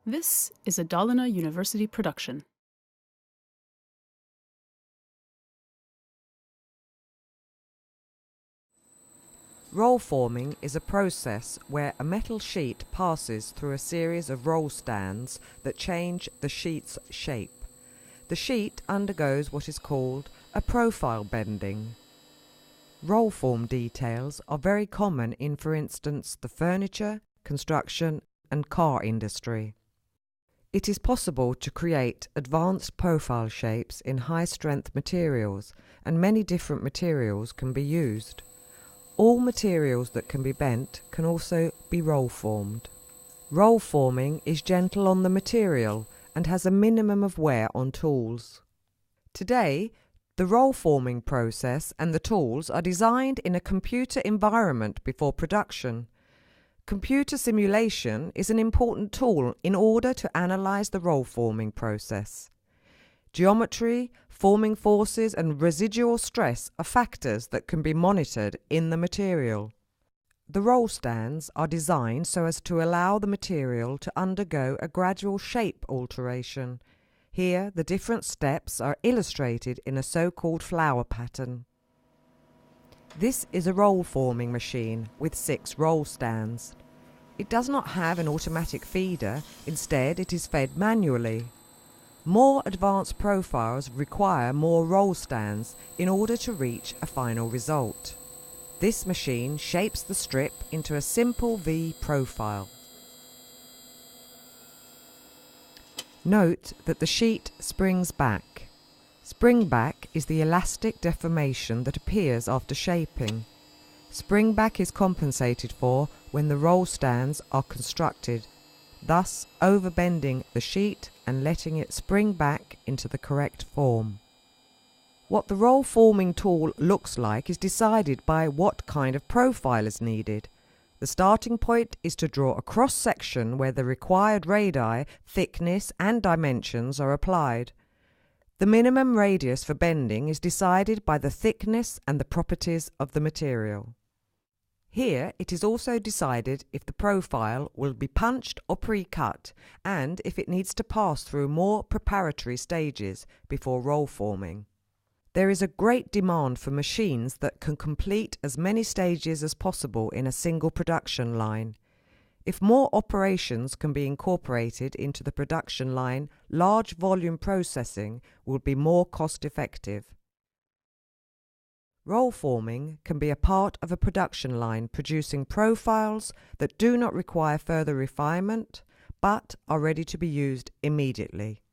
This is a Dalarna University production. Roll forming is a process where a metal sheet passes through a series of roll stands that change the sheet's shape. The sheet undergoes what is called a profile bending. Roll form details are very common in, for instance, the furniture, construction and car industry. It is possible to create advanced profile shapes in high-strength materials, and many different materials can be used. All materials that can be bent can also be roll formed. Roll forming is gentle on the material and has a minimum of wear on tools. Today, the roll forming process and the tools are designed in a computer environment before production. Computer simulation is an important tool in order to analyze the roll forming process. Geometry, forming forces and residual stress are factors that can be monitored in the material. The roll stands are designed so as to allow the material to undergo a gradual shape alteration. Here, the different steps are illustrated in a so-called flower pattern. This is a roll forming machine with 6 roll stands. It does not have an automatic feeder, instead it is fed manually. More advanced profiles require more roll stands in order to reach a final result. This machine shapes the strip into a simple V profile. Note that the sheet springs back. Spring back is the elastic deformation that appears after shaping. Spring back is compensated for when the roll stands are constructed, thus overbending the sheet and letting it spring back into the correct form. What the roll forming tool looks like is decided by what kind of profile is needed. The starting point is to draw a cross section where the required radii, thickness and dimensions are applied. The minimum radius for bending is decided by the thickness and the properties of the material. Here it is also decided if the profile will be punched or pre-cut and if it needs to pass through more preparatory stages before roll forming. There is a great demand for machines that can complete as many stages as possible in a single production line. If more operations can be incorporated into the production line, large volume processing will be more cost-effective. Roll forming can be a part of a production line producing profiles that do not require further refinement, but are ready to be used immediately.